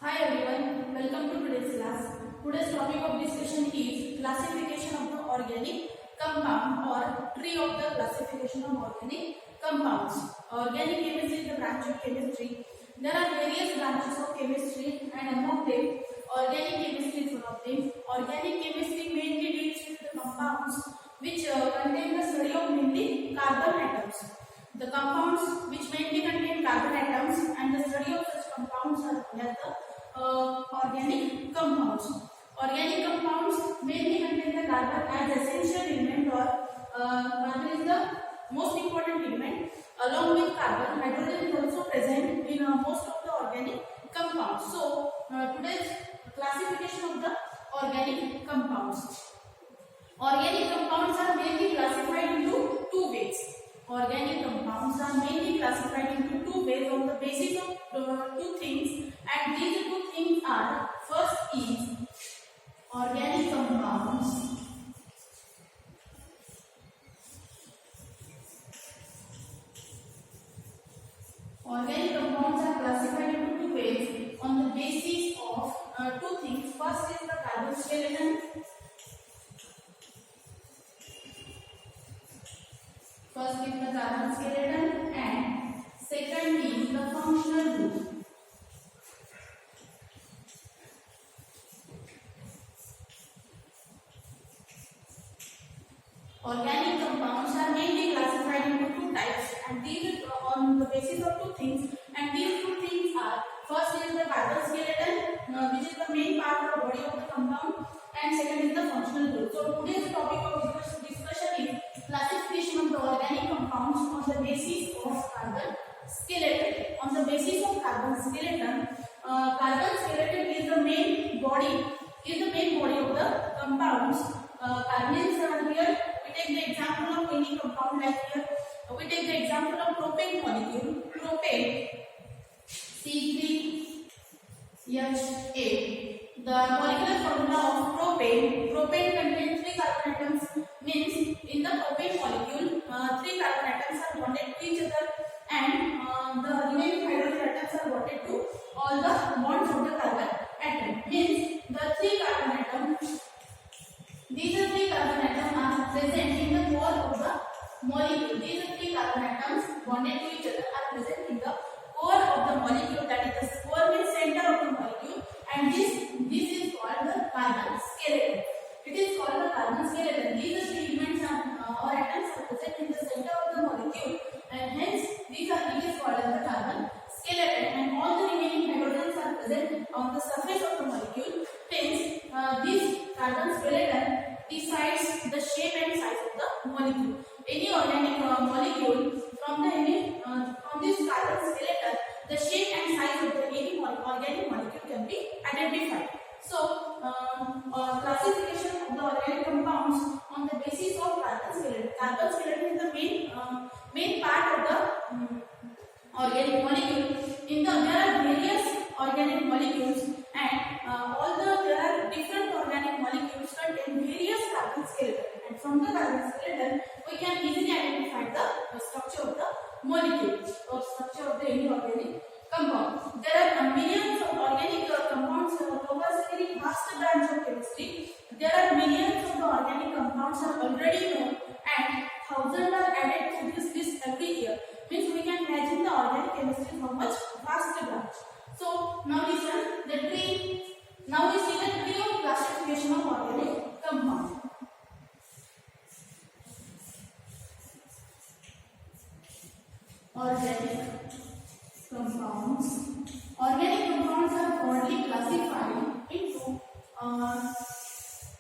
Hi everyone, welcome to today's class. Today's topic of discussion is classification of the organic compound or tree of the classification of organic compounds. Organic chemistry is the branch of chemistry. There are various branches of chemistry and among them organic chemistry is one of them. Organic chemistry mainly deals with the compounds which contain the study of mainly carbon atoms. The compounds which mainly contain carbon atoms and the study of such compounds are known as the organic compounds. Organic compounds mainly contain the carbon as essential element or carbon is the most important element. Along with carbon, hydrogen is also present in most of the organic compounds. So, today's classification of the organic compounds. Organic compounds are mainly classified into two ways. Organic compounds are mainly classified into two ways on the basis of two things, and these two things are: first is organic compounds. Organic compounds are classified into two ways on the basis of two things. First is the carbon skeleton. First is the carbon skeleton and second is the functional group. Organic compounds are mainly classified into two types, and these are on the basis of two things, and these two things are: first is the carbon skeleton, which is the main part of the body of the compound, and second is the functional group. So today's topic of discussion is classification of the organic compounds on the basis of carbon skeleton. On the basis of carbon skeleton, carbon skeleton is the main body of the compounds. Carbons are here. We take the example of any compound like here. We take the example of propane molecule. Propane C3H8. The molecular formula of propane. Propane contains three carbon atoms. Means in the propane molecule, three carbon atoms are bonded to each other, and the remaining hydrogen atoms are bonded to all the bonds of the carbon atom. Means the three carbon atoms. These three carbon atoms are present in the core of the molecule. These three carbon atoms bonded to each other are present in the core of the molecule. That is, the core means center of the molecule, and this is called the carbon skeleton. It is called the carbon skeleton. These three elements or atoms are present in the center of the molecule, and hence it is called as the carbon skeleton. And all the remaining hydrogens are present on the surface of the molecule. Hence, this carbon skeleton decides the shape and size of the molecule. Any organic molecule from this carbon skeleton, the shape and size of the any organic molecule can be identified. So, classification of the organic compounds on the basis of carbon skeleton. Carbon skeleton is the main part of the organic molecule. There are various organic molecules, and there are different organic molecules contain various carbon skeleton, and from the carbon skeleton we can easily identify the structure of the molecule or structure of the any organic compound. There are millions of organic compounds. Covers a very vast branch of chemistry. There are millions of the organic compounds are already known, and thousands are added to this list every year. Means we can imagine the organic chemistry how much vast branch. So now listen, the tree. Now we see the tree of classification of organic compound. Organic compounds. Organic compounds are broadly classified into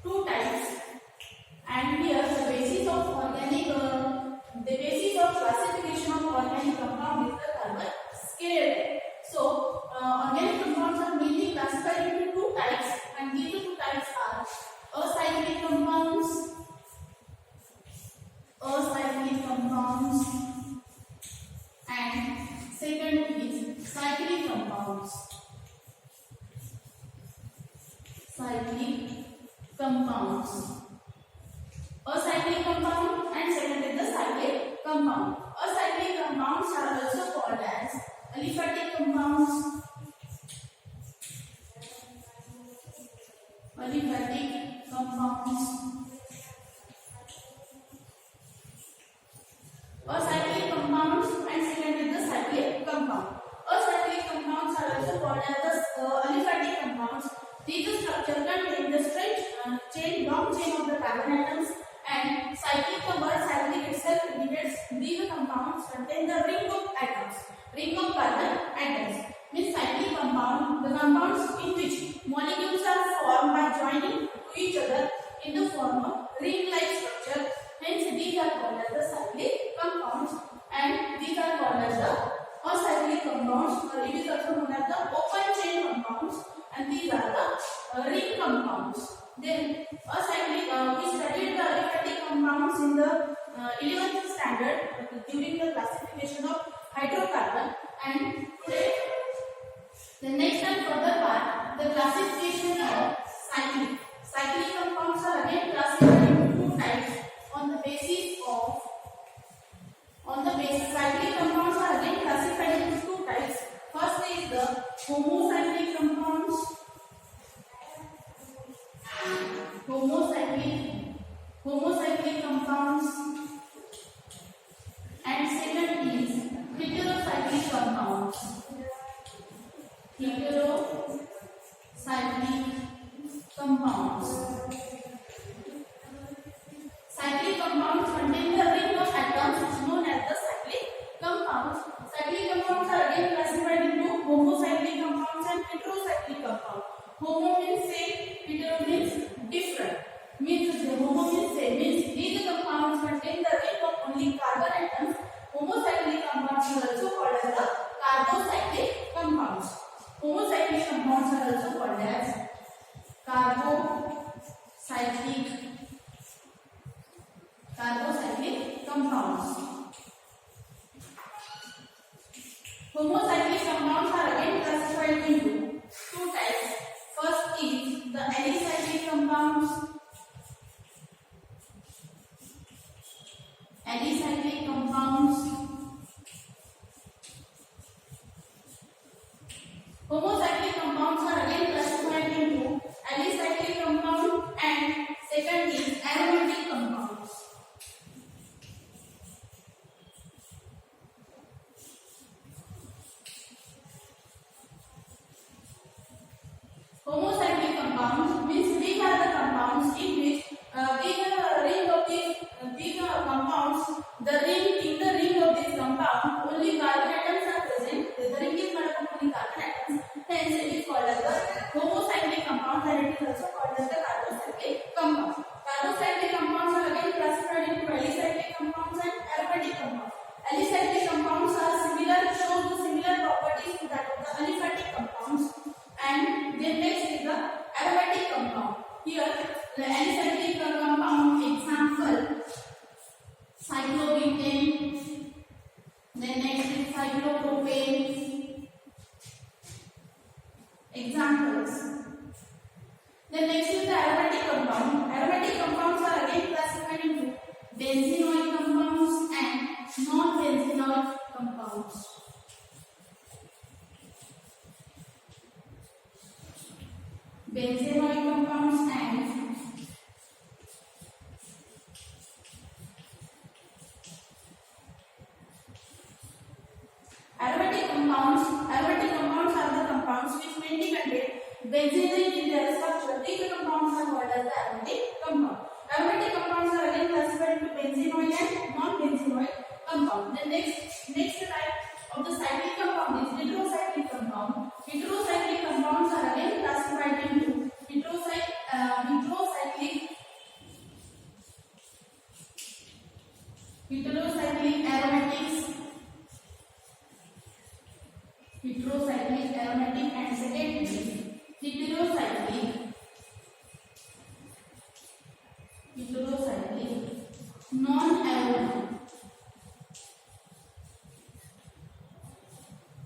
two types, and here the basis of classification of organic compound is the carbon skeleton. So, organic compounds are mainly classified into two types, and these two types are acyclic compounds, and second is cyclic compounds. Acyclic compound and second is the cyclic compound. Acyclic compounds are also called as aliphatic compounds, carbon atoms. Means cyclic compound, the compounds in which molecules are formed by joining to each other in the form of ring-like structure. Hence, these are called as the cyclic compounds, and these are called as the acyclic compounds, or it is also known as the open chain compounds, and these are the ring compounds. Then acyclic, we studied the aliphatic compounds in the 11th standard during the classification of hydrocarbon, and today the next and further part, the classification of cyclic. Cyclic compounds are again classified into two types on the basis of cyclic compounds are again classified into two types. First is the homocyclic compounds. Homocyclic compounds, and second is heterocyclic compounds. Heterocyclic compounds. Cyclic compounds contain the ring of atoms known as the cyclic compounds. Cyclic compounds are again classified into homocyclic compounds and heterocyclic compounds. Homo means same, hetero means different. Means the homo means same, means these compounds contain the ring of only carbon atoms. Homocyclic compounds are also called as the carbocyclic compounds. Homocyclic compounds are also called as carbocyclic compounds. Homocyclic compounds are again classified into two types. First is the alicyclic compounds. Alicyclic compounds. Homocyclic compounds are again classified into alicyclic compound, and second is aromatic compounds. Homocyclic compounds means these are the compounds in which the ring of this compound only carbon atoms are present. The ring is made up of only carbon atoms. Hence, it is called as the homocyclic compound, and it is also called as the carbocyclic compound. Carbocyclic compounds are again classified into alicyclic compounds and aromatic compounds. Alicyclic compounds are similar, show the similar properties to that of the aliphatic compounds. And then next is the aromatic compound. Here, the alicyclic compound example cyclobutane. Then next is cyclopropane. Examples. Then next is the aromatic compound. Aromatic compounds are again classified into benzenoid compounds and non-benzenoid compounds. Benzenoid compounds and aromatic compounds. Aromatic compounds are the compounds which mainly contain benzene in their structure. These compounds are called as the aromatic compound. Aromatic compounds are again classified into benzenoid and non-benzenoid compound. The next type of the cyclic compound is heterocyclic compound. Heterocyclic compounds are again classified into heterocyclic aromatics, heterocyclic aromatic, and second is heterocyclic non-aromatic.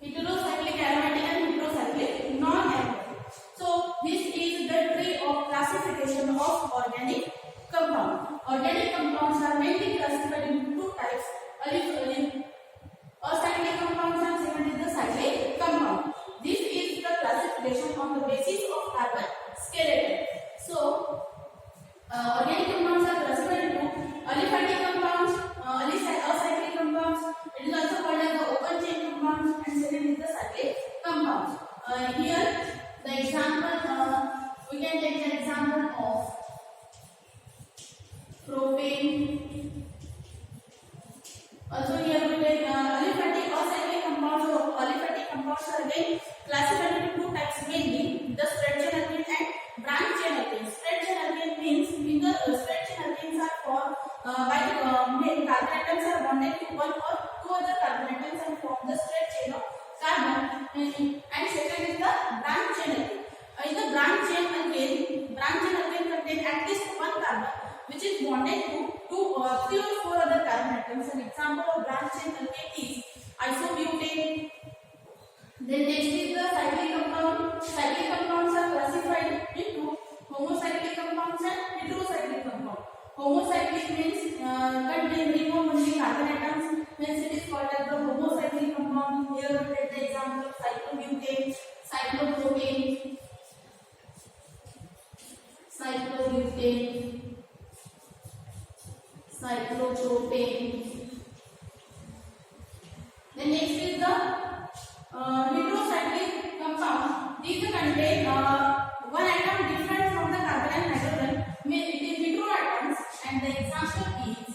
Heterocyclic aromatic and heterocyclic non-aromatic. So this is the tree of classification of organic compound. Organic compounds are mainly classified into two types: acyclic compounds, and second is the cyclic compound. This is the classification on the basis of carbon skeleton. So organic compounds are classified into aliphatic compounds, acyclic compounds. It is also called as the open chain compounds, and second is the cyclic compounds. Here the example, we can take the example of propane. Also here we take aliphatic acyclic compounds of aliphatic Then next is the cyclic compound. Cyclic compounds are classified into homocyclic compounds and heterocyclic compounds. Homocyclic means contain remove only carbon atoms. Hence it is called as the homocyclic compound. Here we take the example of cyclobutane, cyclopropane, cyclobutane, cyclopropane. Then next is the heterocyclic compound. These contain one atom different from the carbon and hydrogen. It is heteroatoms, and the example is,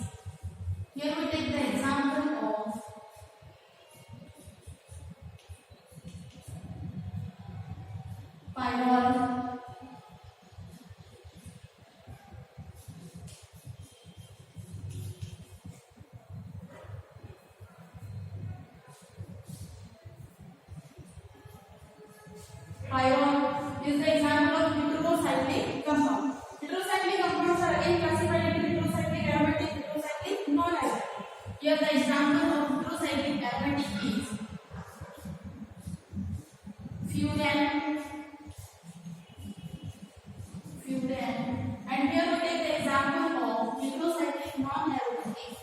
here we take the example of phenol, Ion is the example of heterocyclic compound. Heterocyclic compounds are again classified into heterocyclic aromatic, heterocyclic non-aromatic. Here the example of heterocyclic aromatic is furan, and here we take the example of heterocyclic non-aromatic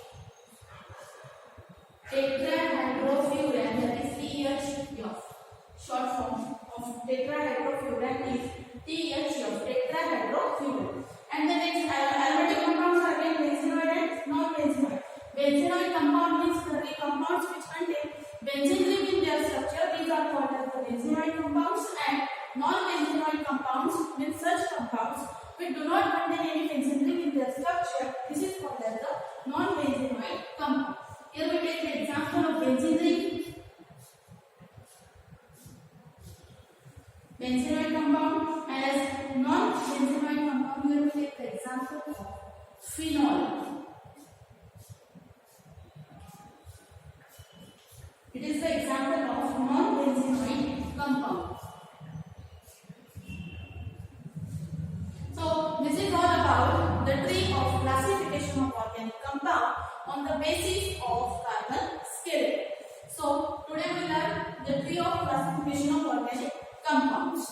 tetrahydrofuran, that is THF. Short form of tetrahydrofuran is THF, tetrahydrofuran. And the next aromatic compounds are again benzenoid and non-benzenoid. Benzenoid compound means the compounds which contain benzene ring in their structure. These are called as the benzenoid compounds. And non-benzenoid compounds means such compounds which do not contain any benzene ring in their structure. This is called as the non-benzenoid compound. Here we take the example of benzene ring. Benzenoid compound, as non-benzenoid compound, here we take the example of phenol. It is the example of non-benzenoid compound. So this is all about the tree of classification of organic compound on the basis of carbon scale. So today we learn the tree of classification of organic compounds.